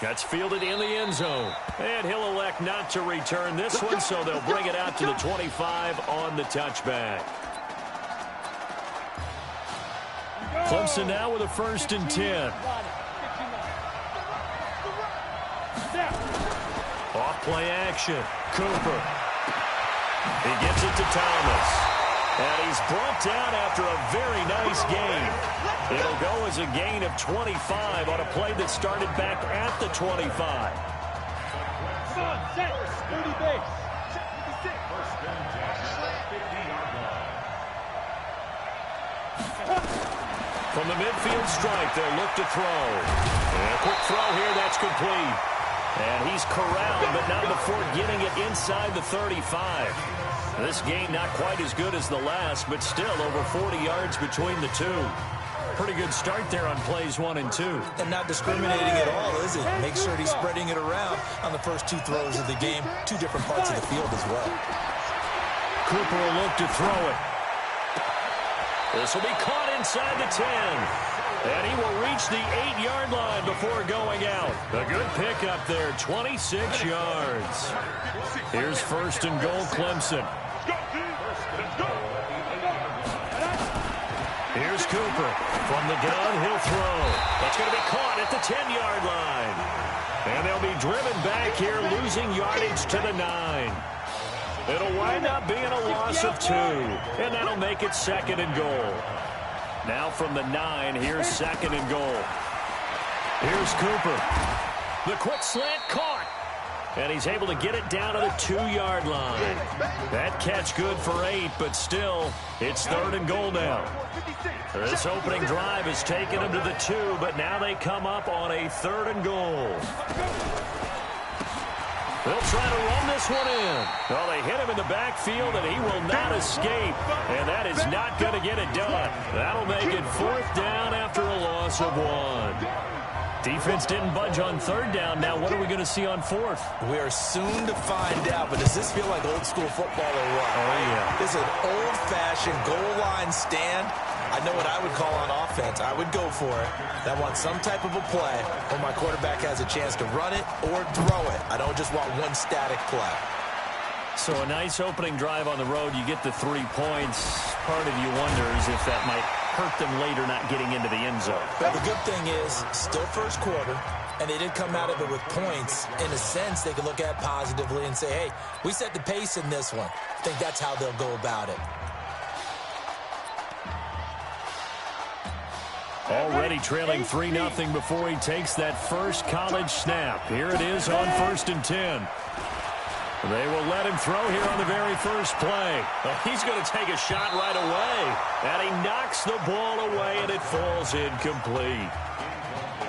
That's fielded in the end zone. And he'll elect not to return this one, so they'll bring it out to the 25 on the touchback. Clemson now with a 1st and 10. Off play action. Cooper. He gets it to Thomas. And he's brought down after a very nice gain. It'll go as a gain of 25 on a play that started back at the 25. From the midfield stripe, they'll look to throw. And a quick throw here, that's complete. And he's corralled, but not before getting it inside the 35. This game not quite as good as the last, but still over 40 yards between the two. Pretty good start there on plays 1 and 2. And not discriminating at all, is it? Make sure he's spreading it around on the first 2 throws of the game. 2 different parts of the field as well. Cooper will look to throw it. This will be caught inside the 10. And he will reach the 8-yard line before going out. A good pickup there, 26 yards. Here's 1st and goal, Clemson. Here's Cooper. From the gun, he'll throw. That's going to be caught at the 10-yard line. And they'll be driven back here, losing yardage to the 9. It'll wind up being a loss of 2. And that'll make it 2nd and goal. Now from the 9, here's 2nd and goal. Here's Cooper. The quick slant caught. And he's able to get it down to the 2-yard line. That catch good for 8, but still, it's 3rd and goal now. This opening drive has taken him to the 2, but now they come up on a 3rd and goal. They'll try to run this one in. Well, they hit him in the backfield, and he will not escape. And that is not going to get it done. That'll make it 4th down after a loss of 1. Defense didn't budge on 3rd down. Now what are we going to see on 4th? We are soon to find out, but does this feel like old school football or what? Oh, yeah. This is an old-fashioned goal line stand. I know what I would call on offense. I would go for it. I want some type of a play where my quarterback has a chance to run it or throw it. I don't just want one static play. So a nice opening drive on the road. You get the 3 points. Part of you wonders if that might hurt them later not getting into the end zone. But the good thing is, still first quarter, and they did come out of it with points. In a sense, they can look at it positively and say, hey, we set the pace in this one. I think that's how they'll go about it. Already trailing 3-0 before he takes that first college snap. Here it is on 1st and 10. They will let him throw here on the very first play. Well, he's going to take a shot right away. And he knocks the ball away, and it falls incomplete.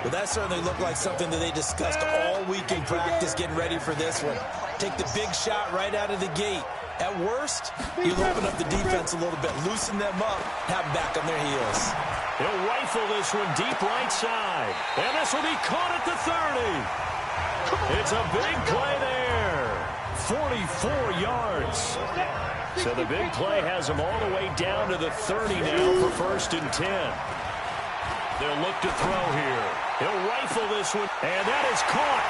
Well, that certainly looked like something that they discussed all week in practice getting ready for this one. Take the big shot right out of the gate. At worst, you'll open up the defense a little bit, loosen them up, have them back on their heels. He'll rifle this one deep right side. And this will be caught at the 30. It's a big play there. 44 yards. So the big play has him all the way down to the 30 now for 1st and 10. They'll look to throw here. He'll rifle this one, and that is caught.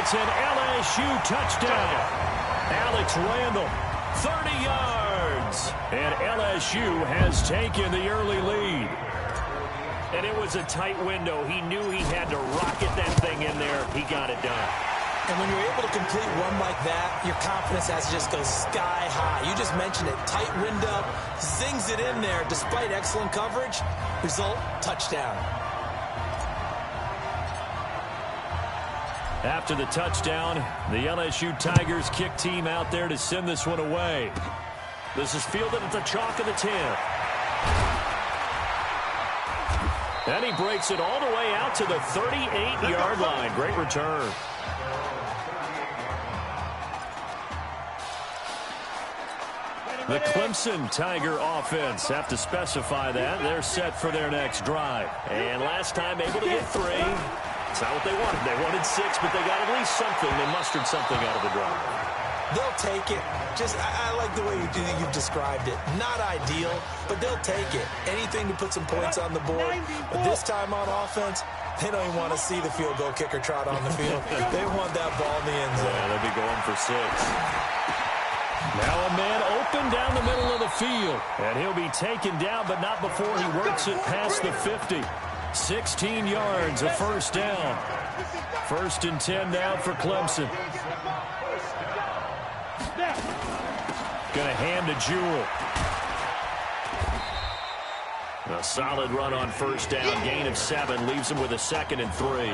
It's an LSU touchdown. Alex Randall, 30 yards. And LSU has taken the early lead. And it was a tight window. He knew he had to rocket that thing in there. He got it done. And when you're able to complete one like that, your confidence has to just go sky high. You just mentioned it. Tight window, zings it in there despite excellent coverage. Result, touchdown. After the touchdown, the LSU Tigers kick team out there to send this one away. This is fielded at the chalk of the 10. And he breaks it all the way out to the 38-yard line. Great return. The Clemson Tiger offense have to specify that. They're set for their next drive. And last time able to get 3. It's not what they wanted. They wanted 6, but they got at least something. They mustered something out of the drive. They'll take it. I like the way you've described it. Not ideal, but they'll take it. Anything to put some points on the board. But this time on offense, They don't even want to see the field goal kicker trot on the field. They want that ball in the end zone. Yeah, they'll be going for 6. Now a man open down the middle of the field. And he'll be taken down, but not before he works it past the 50. 16 yards, a first down. 1st and 10 now for Clemson. Going to hand to Jewell. A solid run on first down. Gain of 7 leaves him with a 2nd and 3.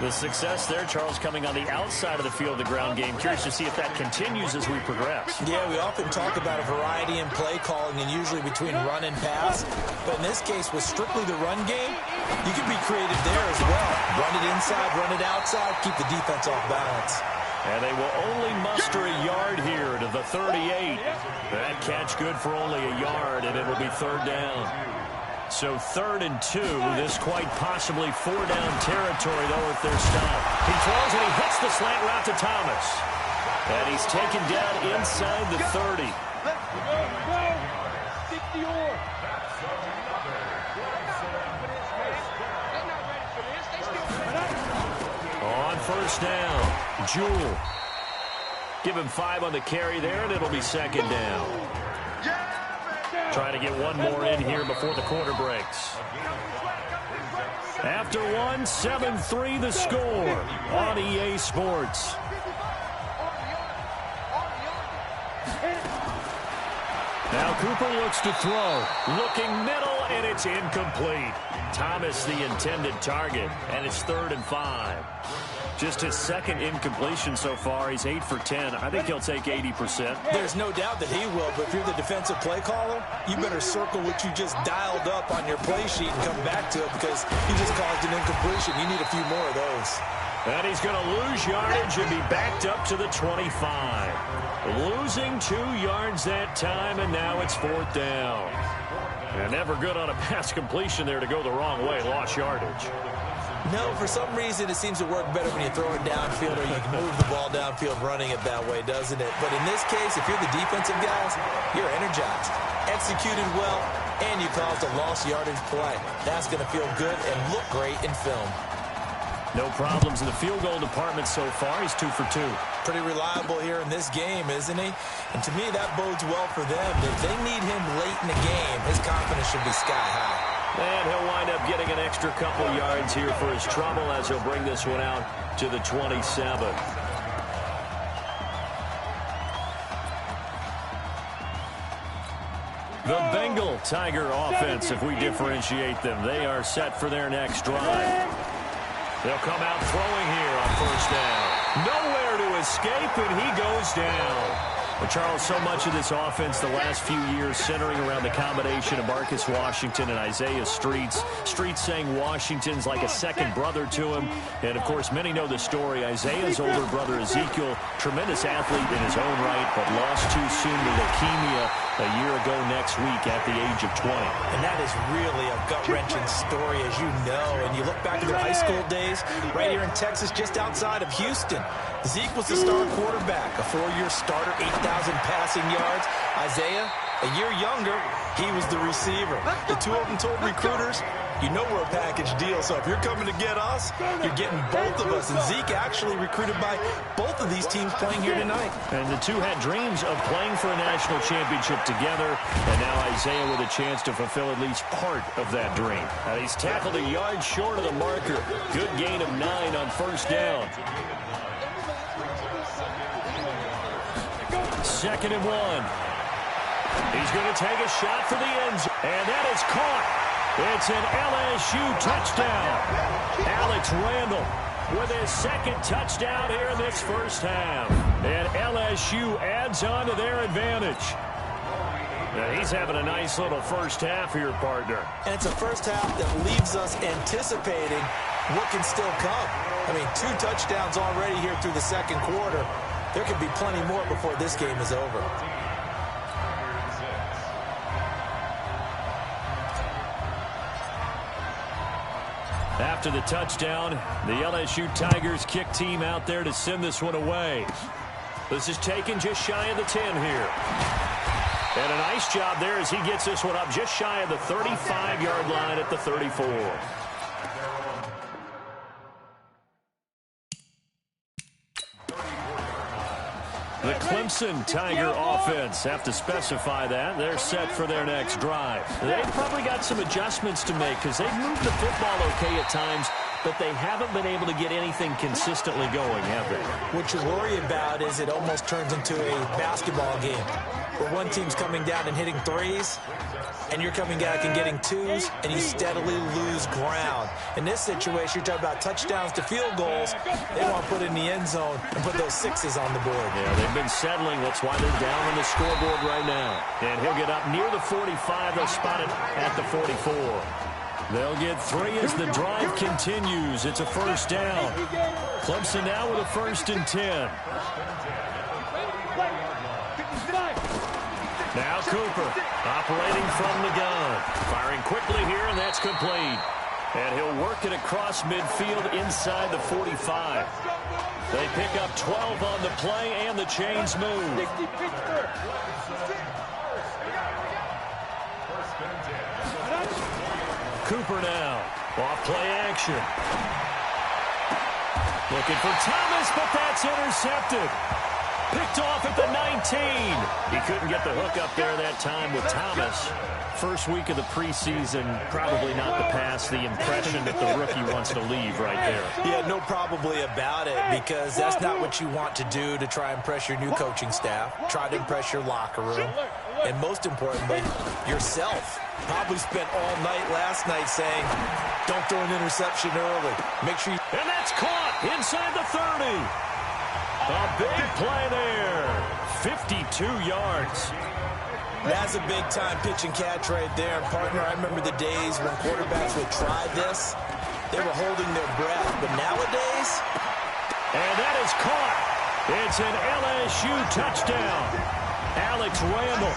The success there, Charles, coming on the outside of the field, the ground game. Curious to see if that continues as we progress. Yeah, we often talk about a variety in play calling and usually between run and pass. But in this case, with strictly the run game, you can be creative there as well. Run it inside, run it outside, keep the defense off balance. And they will only muster a yard here to the 38. That catch good for only a yard, and it'll be 3rd down. So 3rd and 2. This quite possibly 4-down territory, though, if they're stopped. He throws and he hits the slant route to Thomas. And he's taken down inside the 30. On first down, Jewell. Give him 5 on the carry there, and it'll be 2nd down. Trying to get one more in here before the quarter breaks. After 1, 7-3 the score on EA Sports. Now Cooper looks to throw. Looking middle, and it's incomplete. Thomas the intended target, and it's 3rd and 5. Just his 2nd incompletion so far. He's 8 for 10. I think he'll take 80%. There's no doubt that he will, but if you're the defensive play caller, you better circle what you just dialed up on your play sheet and come back to it because he just caused an incompletion. You need a few more of those. And he's going to lose yardage and be backed up to the 25. Losing 2 yards that time, and now it's 4th down. And never good on a pass completion there to go the wrong way. Lost yardage. No, for some reason, it seems to work better when you throw it downfield or you can move the ball downfield running it that way, doesn't it? But in this case, if you're the defensive guys, you're energized, executed well, and you caused a lost yardage play. That's going to feel good and look great in film. No problems in the field goal department so far. He's 2 for 2. Pretty reliable here in this game, isn't he? And to me, that bodes well for them. If they need him late in the game, his confidence should be sky high. And he'll wind up getting an extra couple yards here for his trouble as he'll bring this one out to the 27. The Bengal Tiger offense, if we differentiate them, they are set for their next drive. They'll come out throwing here on first down. Nowhere to escape, and he goes down. Well, Charles, so much of this offense the last few years centering around the combination of Marcus Washington and Isaiah Streets. Streets saying Washington's like a second brother to him. And, of course, many know the story. Isaiah's older brother, Ezekiel, tremendous athlete in his own right, but lost too soon to leukemia a year ago next week at the age of 20. And that is really a gut-wrenching story, as you know. And you look back at their high school days right here in Texas, just outside of Houston. Zeke was the star quarterback, a 4-year starter, 8,000 passing yards. Isaiah, a year younger, he was the receiver. The two of them told recruiters, you know we're a package deal, so if you're coming to get us, you're getting both of us. And Zeke actually recruited by both of these teams playing here tonight. And the two had dreams of playing for a national championship together, and now Isaiah with a chance to fulfill at least part of that dream. Now he's tackled a yard short of the marker. Good gain of 9 on first down. 2nd and 1. He's going to take a shot for the end zone, and that is caught. It's an LSU touchdown. Alex Randall with his 2nd touchdown here in this first half. And LSU adds on to their advantage. Now he's having a nice little first half here, partner. And it's a first half that leaves us anticipating what can still come. I mean, 2 touchdowns already here through the 2nd quarter. There could be plenty more before this game is over. After the touchdown, the LSU Tigers kick team out there to send this one away. This is taken just shy of the 10 here. And a nice job there as he gets this one up just shy of the 35-yard line at the 34. The Clemson Tiger offense have to specify that. They're set for their next drive. They've probably got some adjustments to make because they've moved the football okay at times, but they haven't been able to get anything consistently going, have they? What you worry about is it almost turns into a basketball game where one team's coming down and hitting threes, and you're coming back and getting twos, and you steadily lose ground. In this situation, you're talking about touchdowns to field goals. They want to put in the end zone and put those sixes on the board. Yeah, they've been settling. That's why they're down on the scoreboard right now. And he'll get up near the 45. They'll spot it at the 44. They'll get 3 as the drive continues. It's a first down. Clemson now with a 1st and 10. Now Cooper operating from the gun. Firing quickly here, and that's complete. And he'll work it across midfield inside the 45. They pick up 12 on the play, and the chains move. Cooper now. Off play action. Looking for Thomas, but that's intercepted. Picked off at the 19. He couldn't get the hook up there that time with Thomas. First week of the preseason, probably not the pass, the impression that the rookie wants to leave right there. Yeah, no probably about it, because that's not what you want to do to try and impress your new coaching staff, try to impress your locker room, and most importantly, yourself. Probably spent all night last night saying, don't throw an interception early. Make sure you... And that's caught inside the 30. A big play there. 52 yards. That's a big-time pitch and catch right there. And, partner, I remember the days when quarterbacks would try this. They were holding their breath. But nowadays... And that is caught. It's an LSU touchdown. Alex Randall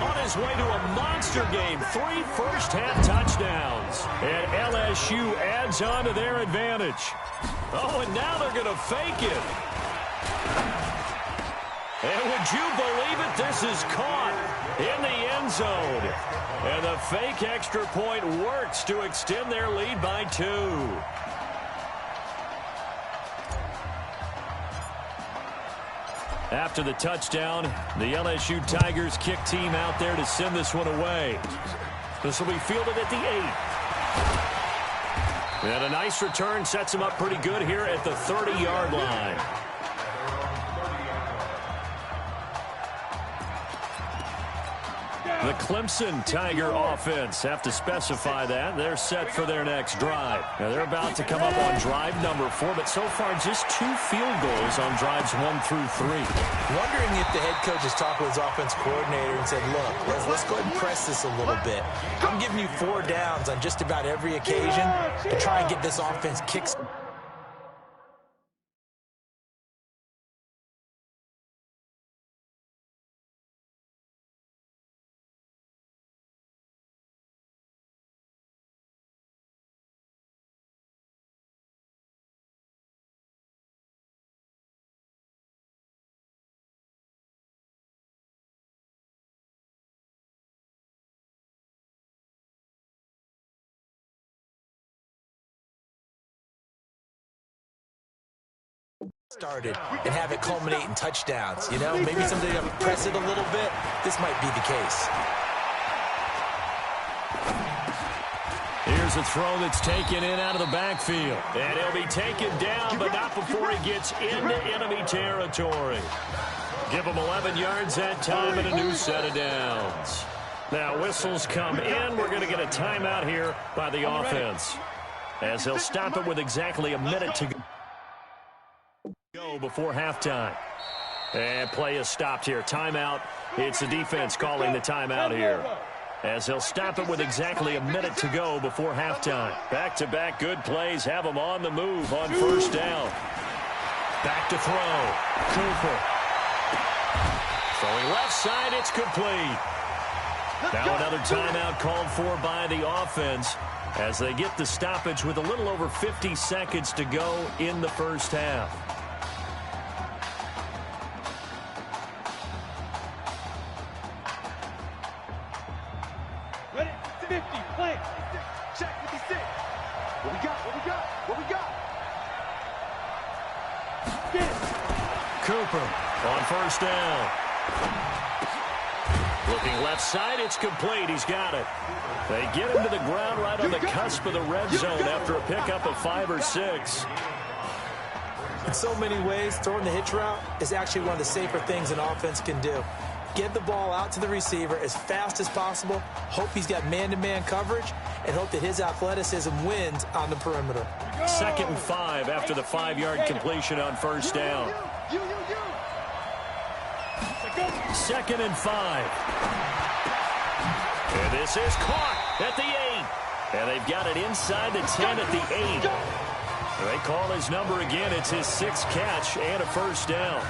on his way to a monster game. 3 first-half touchdowns. And LSU adds on to their advantage. Oh, and now they're going to fake it. And would you believe it? This is caught in the end zone. And the fake extra point works to extend their lead by 2. After the touchdown, the LSU Tigers kick team out there to send this one away. This will be fielded at the 8. And a nice return sets him up pretty good here at the 30-yard line. The Clemson Tiger offense have to specify that. They're set for their next drive. Now, they're about to come up on drive number 4, but so far just 2 field goals on drives 1 through 3. Wondering if the head coach has talked with his offense coordinator and said, look, let's go ahead and press this a little bit. I'm giving you 4 downs on just about every occasion to try and get this offense kicked. Started and have it culminate in touchdowns. You know, maybe something to press it a little bit. This might be the case. Here's a throw that's taken in out of the backfield. And he'll be taken down, but not before he gets into enemy territory. Give him 11 yards that time and a new set of downs. Now whistles come in. We're going to get a timeout here by the offense, as he'll stop it with exactly a minute to go before halftime. And play is stopped here. Timeout. It's the defense calling the timeout here, as he'll stop it with exactly a minute to go before halftime. Back-to-back good plays have them on the move on first down. Back to throw. Cooper. Throwing left side, it's complete. Now another timeout called for by the offense as they get the stoppage with a little over 50 seconds to go in the first half. Ready? 50, play. Check 56. What we got? What we got? What we got? Get it. Cooper On first down. Looking left side, it's complete. He's got it. They get him to the ground right on the cusp of the red zone after a pickup of 5 or 6. In so many ways, throwing the hitch route is actually one of the safer things an offense can do. Get the ball out to the receiver as fast as possible, hope he's got man-to-man coverage, and hope that his athleticism wins on the perimeter. 2nd and 5 after the 5-yard completion on first down. 2nd and 5. And this is caught at the 8. And they've got it inside the 10 at the 8. They call his number again. It's his 6th catch and a first down.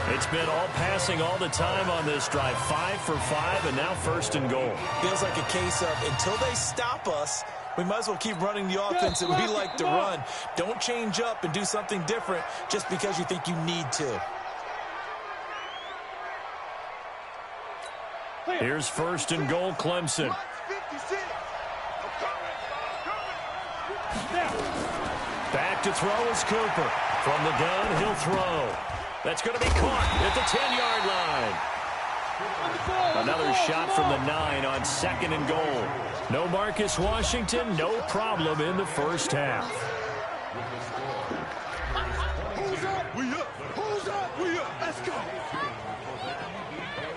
It's been all passing all the time on this drive. 5 for 5, and now 1st and goal. Feels like a case of until they stop us, we might as well keep running the offense that we like to run. Don't change up and do something different just because you think you need to. Here's 1st and goal, Clemson. Back to throw is Cooper. From the gun, he'll throw. That's going to be caught at the 10-yard line. Another shot from the 9 on 2nd and goal. No Marcus Washington, no problem in the first half. Who's up? We up. Who's up? We up. Let's go.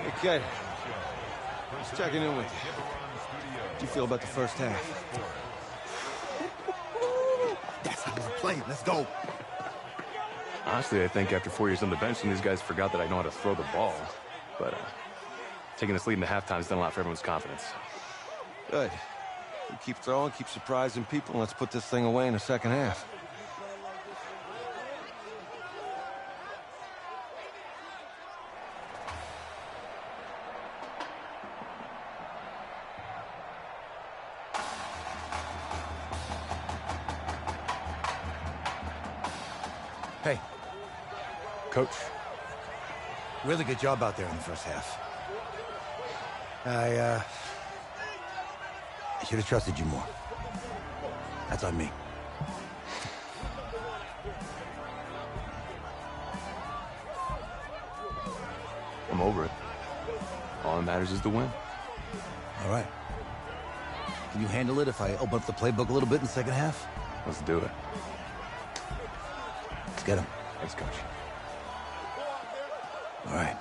Hey, kid. Just checking in with you. How do you feel about the first half? That's how we're playing. Let's go. Honestly, I think after 4 years on the bench, some of these guys forgot that I know how to throw the ball. But taking this lead in the halftime has done a lot for everyone's confidence. Good. You keep throwing, keep surprising people, and let's put this thing away in the second half. Hey. Coach. Really good job out there in the first half. I should have trusted you more. That's on me. I'm over it. All that matters is the win. All right. Can you handle it if I open up the playbook a little bit in the second half? Let's do it. Let's get him. Thanks, Coach. All right.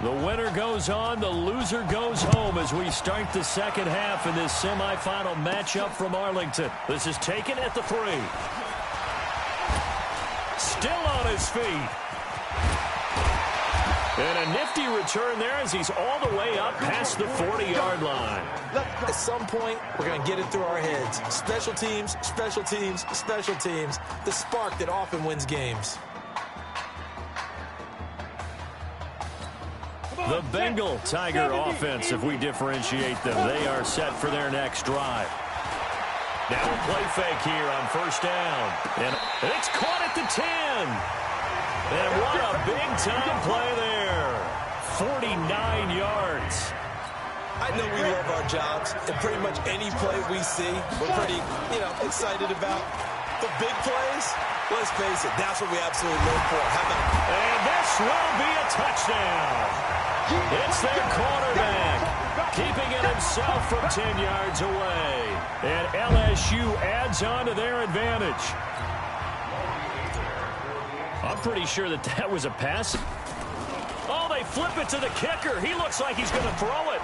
The winner goes on, the loser goes home as we start the second half in this semifinal matchup from Arlington. This is taken at the 3. Still on his feet. And a nifty return there as he's all the way up past the 40-yard line. At some point, we're going to get it through our heads. Special teams, special teams, special teams. The spark that often wins games. The Bengal Tiger offense, if we differentiate them, they are set for their next drive. Now a play fake here on first down. And it's caught at the 10. And what a big-time play there. 49 yards. I know we love our jobs, and pretty much any play we see, we're pretty, excited about. The big plays, let's face it, that's what we absolutely live for. How about it? And this will be a touchdown. It's their quarterback, keeping it himself from 10 yards away. And LSU adds on to their advantage. I'm pretty sure that was a pass. Oh, they flip it to the kicker. He looks like he's going to throw it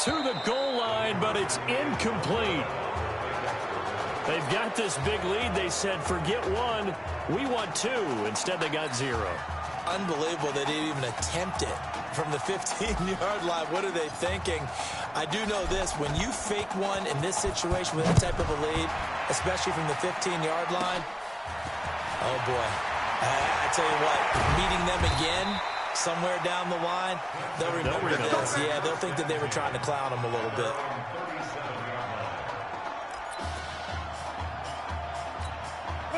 to the goal line, but it's incomplete. They've got this big lead. They said, forget 1, we want 2. Instead, they got 0. Unbelievable they didn't even attempt it from the 15-yard line. What are they thinking? I do know this. When you fake one in this situation with that type of a lead, especially from the 15-yard line, oh, boy. I tell you what, meeting them again somewhere down the line, they'll remember this. Yeah, they'll think that they were trying to clown them a little bit.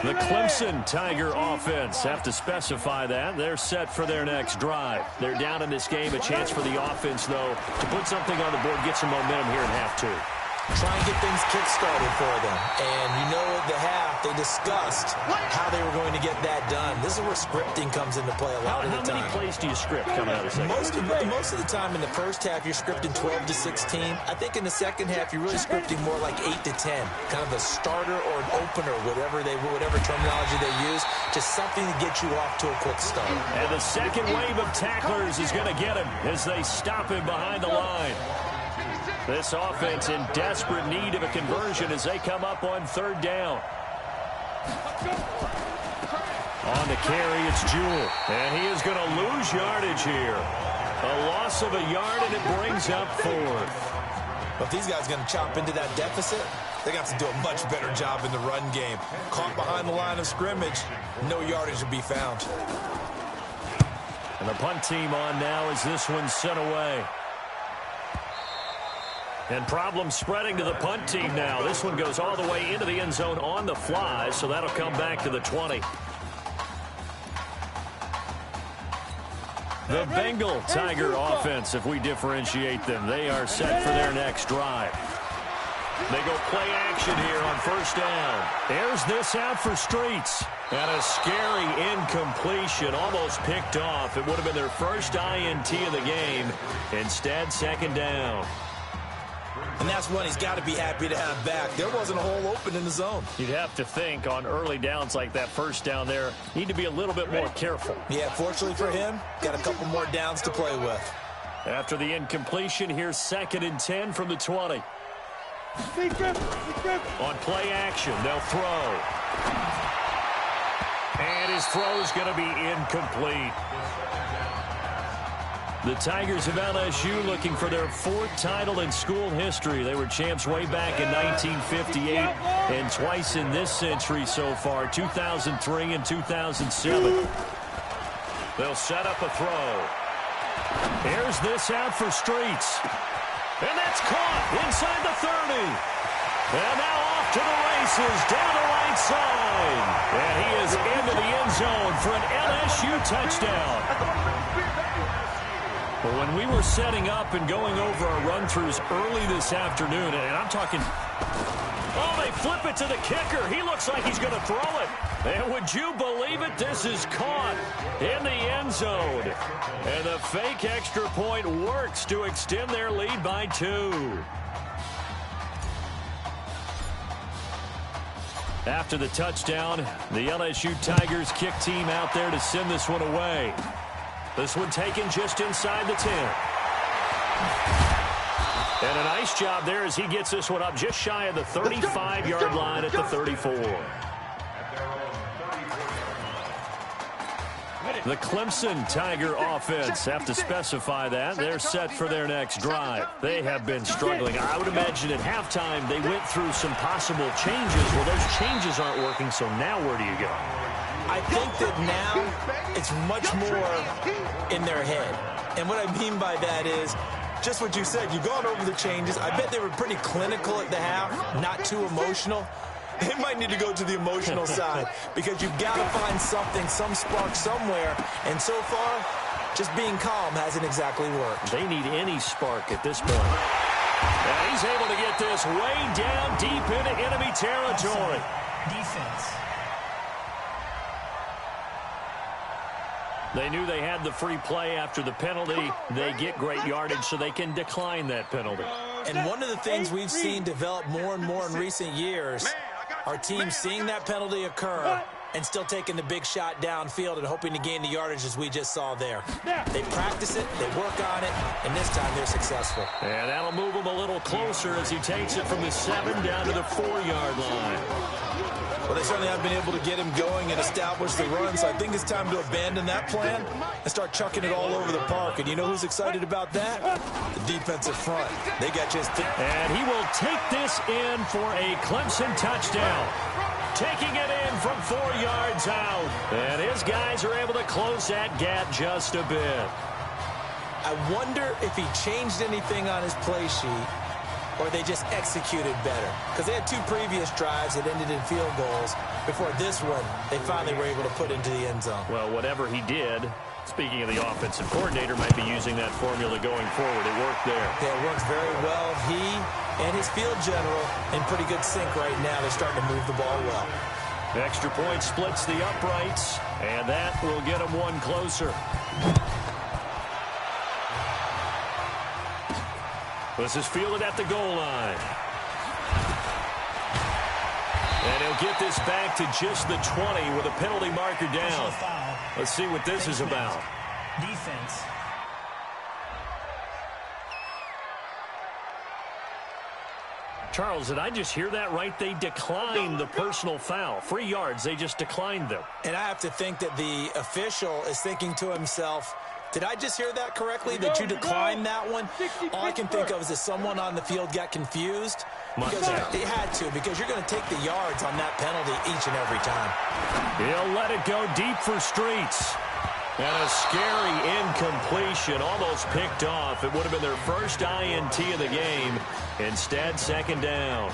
The Clemson Tiger offense have to specify that. They're set for their next drive. They're down in this game. A chance for the offense, though, to put something on the board, get some momentum here in half two. Try and get things kick-started for them. And you know at the half, they discussed how they were going to get that done. This is where scripting comes into play a lot of the time. How many plays do you script coming out of the second? Most of the time in the first half, you're scripting 12 to 16. I think in the second half, you're really scripting more like 8 to 10. Kind of a starter or an opener, whatever terminology they use. Just something to get you off to a quick start. And the second wave of tacklers is going to get him as they stop him behind the line. This offense in desperate need of a conversion as they come up on third down. On the carry, it's Jewell. And he is going to lose yardage here. A loss of a yard, and it brings up fourth. But if these guys are going to chop into that deficit, they got to do a much better job in the run game. Caught behind the line of scrimmage, no yardage to be found. And the punt team on now as this one's sent away. And problems spreading to the punt team now. This one goes all the way into the end zone on the fly, so that'll come back to the 20. The Bengal Tiger offense, if we differentiate them, they are set for their next drive. They go play action here on first down. Airs this out for Streets. And a scary incompletion, almost picked off. It would have been their first INT of the game. Instead, second down. And that's one he's got to be happy to have back. There wasn't a hole open in the zone. You'd have to think on early downs like that first down there, need to be a little bit more careful. Yeah, fortunately for him, got a couple more downs to play with. After the incompletion, here's 2nd and 10 from the 20. On play action, they'll throw. And his throw's going to be incomplete. The Tigers of LSU looking for their 4th title in school history. They were champs way back in 1958 and twice in this century so far, 2003 and 2007. They'll set up a throw. Here's this out for Streets. And that's caught inside the 30. And now off to the races down the right side. And he is into the end zone for an LSU touchdown. Well, when we were setting up and going over our run-throughs early this afternoon, and I'm talking, oh, they flip it to the kicker. He looks like he's going to throw it. And would you believe it? This is caught in the end zone. And the fake extra point works to extend their lead by 2. After the touchdown, the LSU Tigers kick team out there to send this one away. This one taken just inside the 10. And a nice job there as he gets this one up just shy of the 35-yard line at the 34. The Clemson Tiger offense have to specify that. They're set for their next drive. They have been struggling. I would imagine at halftime they went through some possible changes. Well, those changes aren't working, so now where do you go? I think that now it's much more in their head. And what I mean by that is just what you said. You've gone over the changes. I bet they were pretty clinical at the half, not too emotional. They might need to go to the emotional side because you've got to find something, some spark somewhere. And so far, just being calm hasn't exactly worked. They need any spark at this point. And he's able to get this way down deep into enemy territory. Defense. They knew they had the free play after the penalty. They get great yardage, so they can decline that penalty. And one of the things we've seen develop more and more in recent years, our team seeing that penalty occur and still taking the big shot downfield and hoping to gain the yardage as we just saw there. They practice it, they work on it, and this time they're successful. And that'll move him a little closer as he takes it from the 7 down to the 4-yard line. Well, they certainly have been able to get him going and establish the run, so I think it's time to abandon that plan and start chucking it all over the park. And you know who's excited about that? The defensive front. They got just... And he will take this in for a Clemson touchdown. Taking it in from 4 yards out. And his guys are able to close that gap just a bit. I wonder if he changed anything on his play sheet or they just executed better? Because they had 2 previous drives that ended in field goals. Before this one, they finally were able to put into the end zone. Well, whatever he did, speaking of the offensive coordinator, might be using that formula going forward. It worked there. Yeah, it works very well. He and his field general in pretty good sync right now. They're starting to move the ball well. Extra point splits the uprights, and that will get them one closer. This is fielded at the goal line. And he'll get this back to just the 20 with a penalty marker down. Let's see what this is about. Defense. Charles, did I just hear that right? They declined the personal foul. 3 yards, they just declined them. And I have to think that the official is thinking to himself, did I just hear that correctly, that you declined that one? All I can think of is that someone on the field got confused. Because they had to, because you're going to take the yards on that penalty each and every time. He'll let it go deep for Streets. And a scary incompletion, almost picked off. It would have been their first INT of the game. Instead, second down.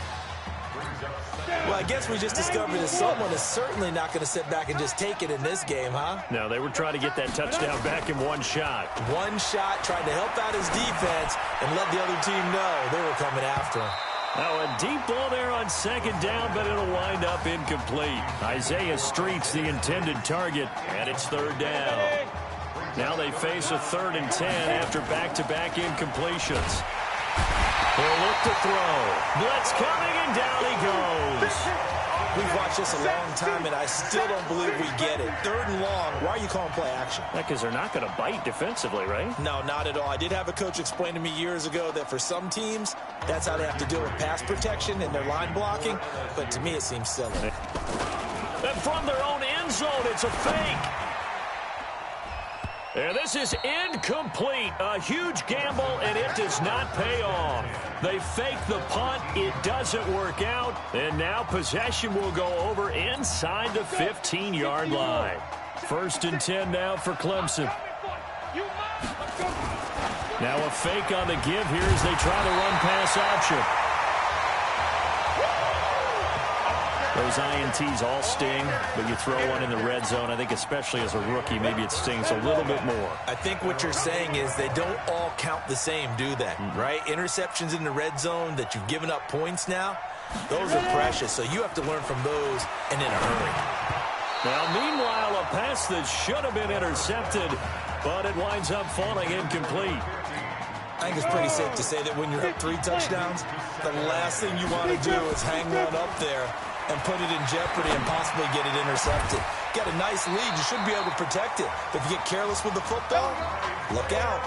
Well, I guess we just discovered that someone is certainly not going to sit back and just take it in this game, huh? No, they were trying to get that touchdown back in one shot. One shot, tried to help out his defense and let the other team know they were coming after him. Now a deep ball there on second down, but it'll wind up incomplete. Isaiah Streets, the intended target, and it's third down. Now they face a 3rd and 10 after back-to-back incompletions. He'll look to throw. Blitz coming, and down he goes. We've watched this a long time, and I still don't believe we get it. 3rd and long, why are you calling play action? Because they're not going to bite defensively, right? No, not at all. I did have a coach explain to me years ago that for some teams, that's how they have to deal with pass protection and their line blocking, but to me it seems silly. And from their own end zone, it's a fake. And this is incomplete. A huge gamble, and it does not pay off. They fake the punt. It doesn't work out. And now possession will go over inside the 15-yard line. 1st and 10 now for Clemson. Now a fake on the give here as they try to run pass option. Those INTs all sting, but you throw one in the red zone. I think especially as a rookie, maybe it stings a little bit more. I think what you're saying is they don't all count the same, do they? Right? Interceptions in the red zone that you've given up points now, those are precious, so you have to learn from those and in a hurry. Now, meanwhile, a pass that should have been intercepted, but it winds up falling incomplete. I think it's pretty safe to say that when you're up 3 touchdowns, the last thing you want to do is hang one up there and put it in jeopardy and possibly get it intercepted. Got a nice lead. You should be able to protect it. But if you get careless with the football, look out.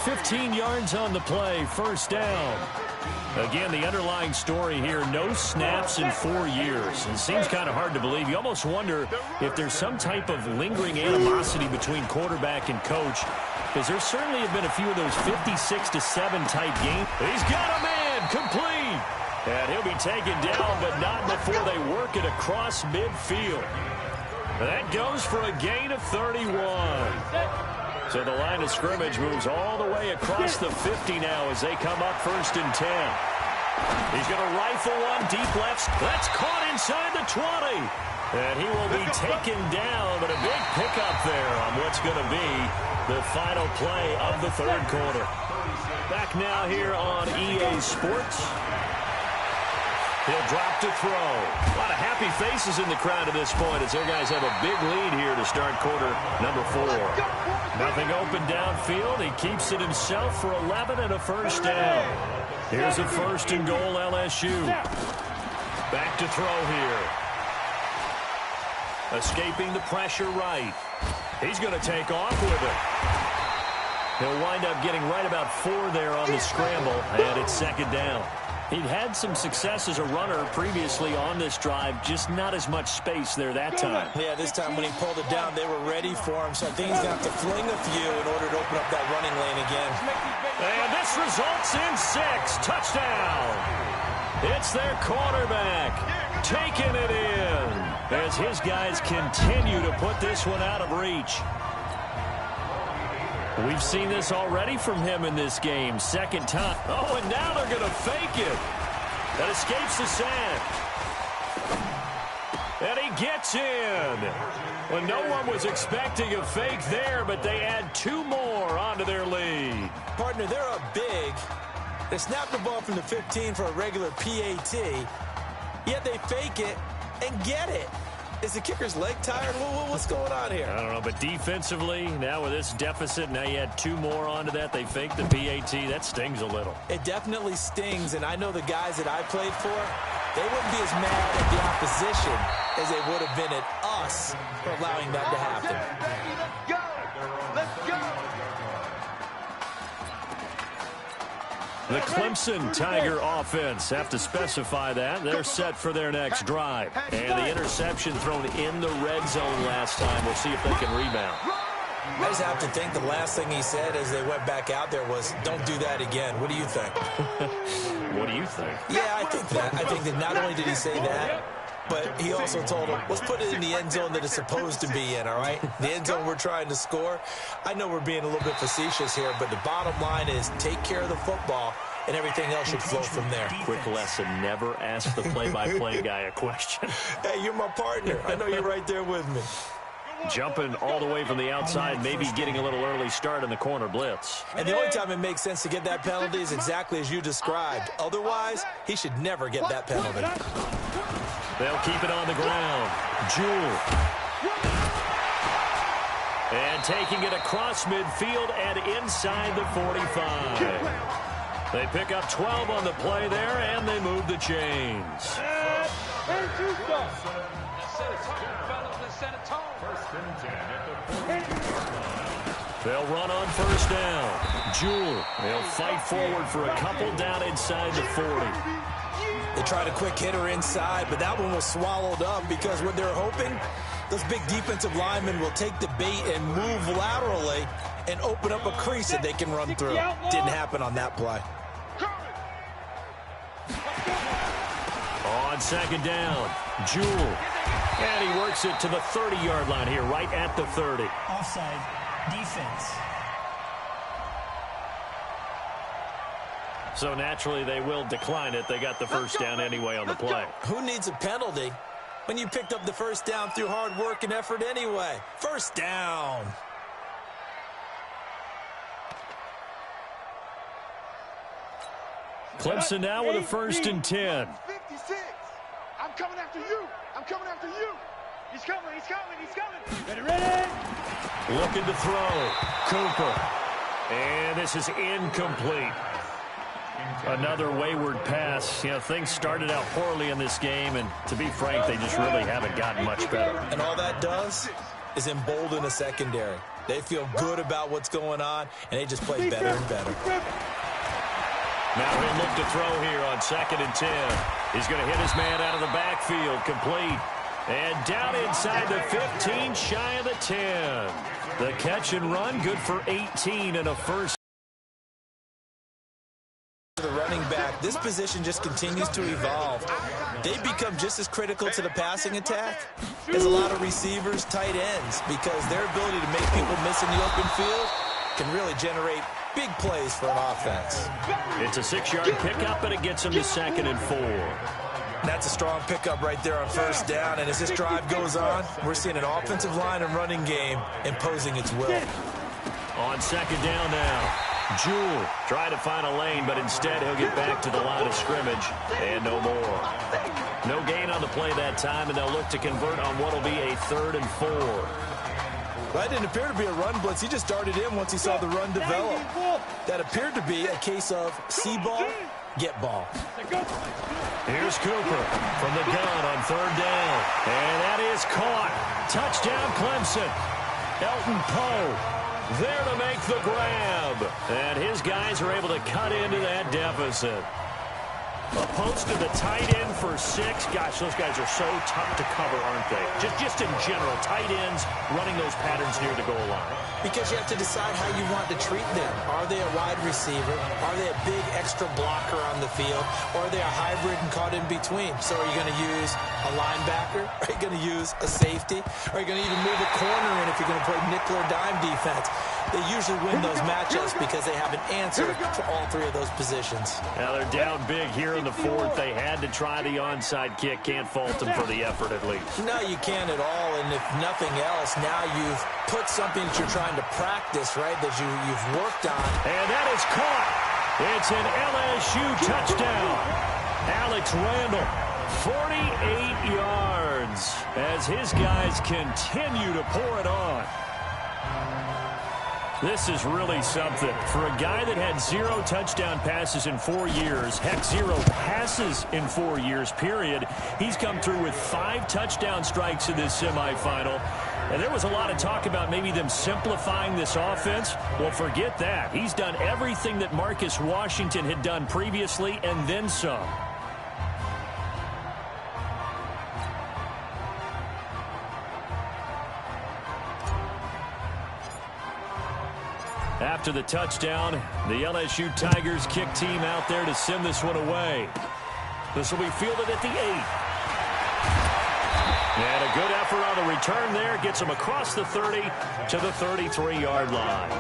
15 yards on the play, 1st down. Again, the underlying story here, no snaps in 4 years. It seems kind of hard to believe. You almost wonder if there's some type of lingering animosity between quarterback and coach, because there certainly have been a few of those 56-7 type games. He's got a man, complete. And he'll be taken down, but not before they work it across midfield. That goes for a gain of 31. So the line of scrimmage moves all the way across the 50 now as they come up 1st and 10. He's going to rifle one deep left. That's caught inside the 20. And he will be taken down, but a big pickup there on what's going to be the final play of the 3rd quarter. Back now here on EA Sports. He'll drop to throw. A lot of happy faces in the crowd at this point as their guys have a big lead here to start quarter number 4. Nothing open downfield. He keeps it himself for 11 and a 1st down. Here's a 1st and goal LSU. Back to throw here. Escaping the pressure right. He's going to take off with it. He'll wind up getting right about 4 there on the scramble, and it's 2nd down. He'd had some success as a runner previously on this drive, just not as much space there that time. Yeah, this time when he pulled it down, they were ready for him, so I think he's going to have to fling a few in order to open up that running lane again. And this results in 6. Touchdown. It's their quarterback taking it in as his guys continue to put this one out of reach. We've seen this already from him in this game. Second time. Oh, and now they're going to fake it. That escapes the sack. And he gets in. Well, no one was expecting a fake there, but they add 2 more onto their lead. Partner, they're up big. They snap the ball from the 15 for a regular PAT, yet they fake it and get it. Is the kicker's leg tired? What's going on here? I don't know, but defensively, now with this deficit, now you add 2 more onto that. They fake the PAT. That stings a little. It definitely stings, and I know the guys that I played for, they wouldn't be as mad at the opposition as they would have been at us for allowing that to happen. Let's go! Let's go! The Clemson Tiger offense, have to specify that. They're set for their next drive. And the interception thrown in the red zone last time. We'll see if they can rebound. I just have to think the last thing he said as they went back out there was, don't do that again. What do you think? What do you think? Yeah, I think that. I think that not only did he say that, but he also told him, let's put it in the end zone that it's supposed to be in, all right? The end zone we're trying to score. I know we're being a little bit facetious here, but the bottom line is take care of the football, and everything else should flow from there. Quick lesson, never ask the play-by-play guy a question. Hey, you're my partner. I know you're right there with me. Jumping all the way from the outside, maybe getting a little early start in the corner blitz. And the only time it makes sense to get that penalty is exactly as you described. Otherwise, he should never get that penalty. They'll keep it on the ground. Jewell. And taking it across midfield and inside the 45. They pick up 12 on the play there, and they move the chains. They'll run on first down. Jewell. They'll fight forward for a couple down inside the 40. They tried a quick hitter inside, but that one was swallowed up because what they're hoping, those big defensive linemen will take the bait and move laterally and open up a crease that they can run through. Didn't happen on that play. On second down, Jewell. And he works it to the 30-yard line here, right at the 30. Offside, defense. So naturally, they will decline it. They got the first down anyway on the play. Who needs a penalty when you picked up the first down through hard work and effort anyway? First down. Clemson now with a 1st and 10. 56. I'm coming after you. I'm coming after you. He's coming. He's coming. He's coming. Ready, ready. Looking to throw. Cooper. And this is incomplete. Another wayward pass. You know, things started out poorly in this game, and to be frank, they just really haven't gotten much better. And all that does is embolden a secondary. They feel good about what's going on, and they just play better and better. Now he'll look to throw here on 2nd and 10. He's going to hit his man out of the backfield, complete. And down inside the 15, shy of the 10. The catch and run, good for 18 and a first. The running back, this position just continues to evolve. They become just as critical to the passing attack as a lot of receivers, tight ends, because their ability to make people miss in the open field can really generate big plays for an offense. It's a 6-yard pickup, and it gets him to 2nd and 4. That's a strong pickup right there on first down, and as this drive goes on, we're seeing an offensive line and running game imposing its will. On 2nd down now, Jewell trying to find a lane, but instead he'll get back to the line of scrimmage, and no more. No gain on the play that time, and they'll look to convert on what will be a 3rd and 4. That didn't appear to be a run blitz. He just darted in once he saw the run develop. That appeared to be a case of see ball, get ball. Here's Cooper from the gun on 3rd down. And that is caught. Touchdown Clemson. Elton Poe there to make the grab. And his guys are able to cut into that deficit. A post to the tight end for 6. Gosh, those guys are so tough to cover, aren't they? Just in general, tight ends running those patterns near the goal line. Because you have to decide how you want to treat them. Are they a wide receiver? Are they a big extra blocker on the field? Or are they a hybrid and caught in between? So are you going to use a linebacker? Are you going to use a safety? Are you going to even move a corner in if you're going to play nickel or dime defense? they usually win those matchups because they have an answer for all three of those positions. Now they're down big here in the fourth. They had to try the onside kick. Can't fault them for the effort at least. No, you can't at all. And if nothing else, now you've put something that you're trying to practice, right, that you've worked on. And that is caught. It's an LSU touchdown. Alex Randall, 48 yards as his guys continue to pour it on. This is really something. For a guy that had 0 touchdown passes in 4 years, heck, 0 passes in 4 years, period, he's come through with 5 touchdown strikes in this semifinal. And there was a lot of talk about maybe them simplifying this offense. Well, forget that. He's done everything that Marcus Washington had done previously and then some. After the touchdown, the LSU Tigers kick team out there to send this one away. This will be fielded at the 8. And a good effort on the return there. Gets them across the 30 to the 33-yard line.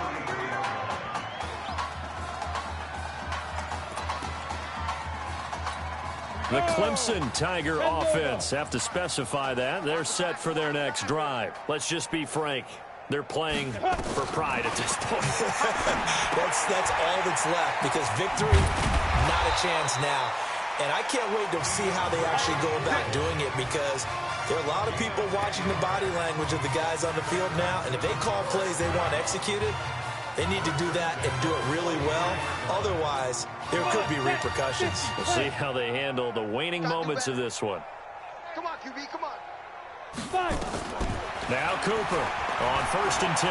The Clemson Tiger offense, have to specify that. They're set for their next drive. Let's just be frank. They're playing for pride at this point. That's all that's left, because victory, not a chance now. And I can't wait to see how they actually go about doing it, because there are a lot of people watching the body language of the guys on the field now, and if they call plays they want executed, they need to do that and do it really well. Otherwise, there could be repercussions. We'll see how they handle the waning moments of this one. Come on, QB, come on. Now Cooper on 1st and 10.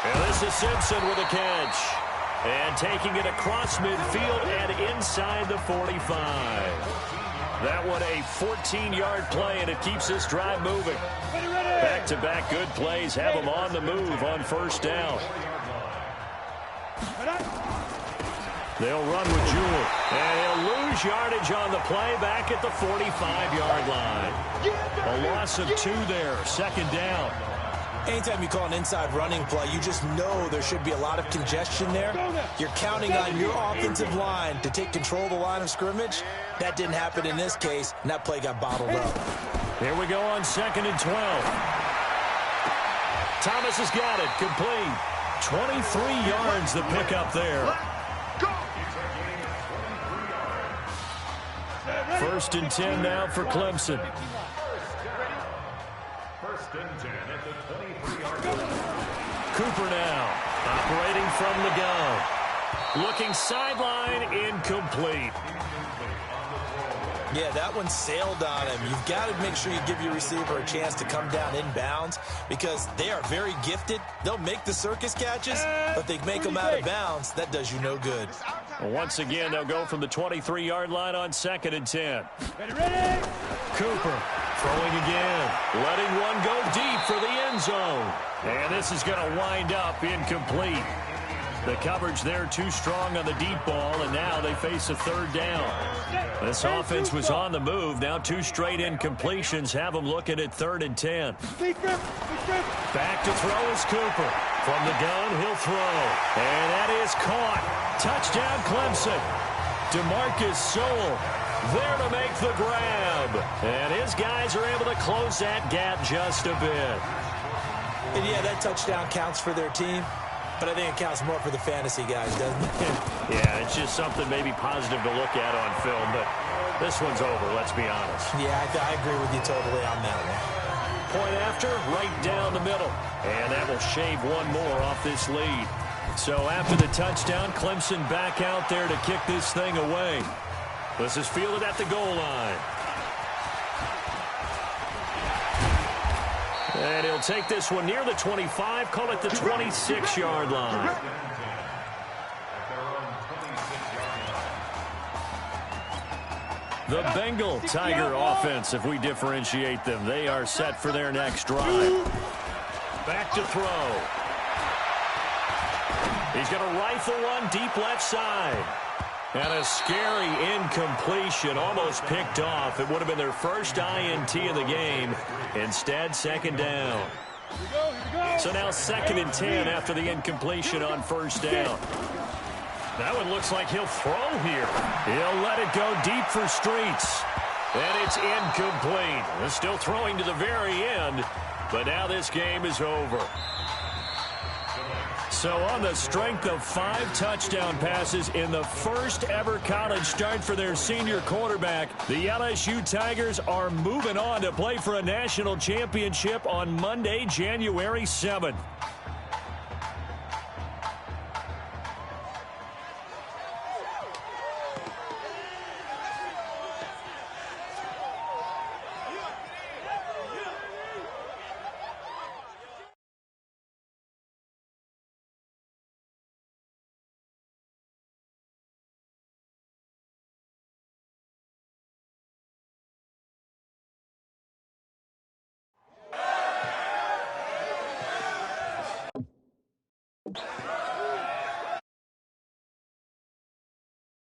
And this is Simpson with a catch. And taking it across midfield and inside the 45. That one a 14-yard play, and it keeps this drive moving. Back-to-back good plays have them on the move on 1st down. They'll run with Jewell. And he'll lose yardage on the play back at the 45-yard line. A loss of 2 there, 2nd down. Anytime you call an inside running play, you just know there should be a lot of congestion there. You're counting on your offensive line to take control of the line of scrimmage. That didn't happen in this case, and that play got bottled up. Here we go on 2nd and 12. Thomas has got it, complete. 23 yards the pickup there. 1st and 10 now for Clemson. 1st and 10 at the 23-yard line. Cooper now, operating from the gun. Looking sideline, incomplete. Yeah, that one sailed on him. You've got to make sure you give your receiver a chance to come down inbounds, because they are very gifted. They'll make the circus catches, but they make them out of bounds. That does you no good. Well, once again, they'll go from the 23-yard line on 2nd and 10. Ready? Cooper throwing again, letting one go deep for the end zone. And this is going to wind up incomplete. The coverage there too strong on the deep ball, and now they face a 3rd down. This offense was on the move. Now 2 straight incompletions have them looking at 3rd and 10. Back to throw is Cooper. From the gun, he'll throw. And that is caught. Touchdown Clemson. DeMarcus Sowell there to make the grab. And his guys are able to close that gap just a bit. And yeah, that touchdown counts for their team, but I think it counts more for the fantasy guys, doesn't it? Yeah, it's just something maybe positive to look at on film, but this one's over, let's be honest. Yeah, I agree with you totally on that one. Point after, right down the middle. And that will shave one more off this lead. So after the touchdown, Clemson back out there to kick this thing away. This is fielded at the goal line. And he'll take this one near the 25, call it the 26-yard line. The Bengal Tiger offense, if we differentiate them, they are set for their next drive. Back to throw. He's going to rifle one deep left side. And a scary incompletion, almost picked off. It would have been their first INT of the game. Instead, 2nd down. So now 2nd and 10 after the incompletion on first down. That one looks like he'll throw here. He'll let it go deep for Streets. And it's incomplete. They're still throwing to the very end, but now this game is over. So on the strength of 5 touchdown passes in the first ever college start for their senior quarterback, the LSU Tigers are moving on to play for a national championship on Monday, January 7th.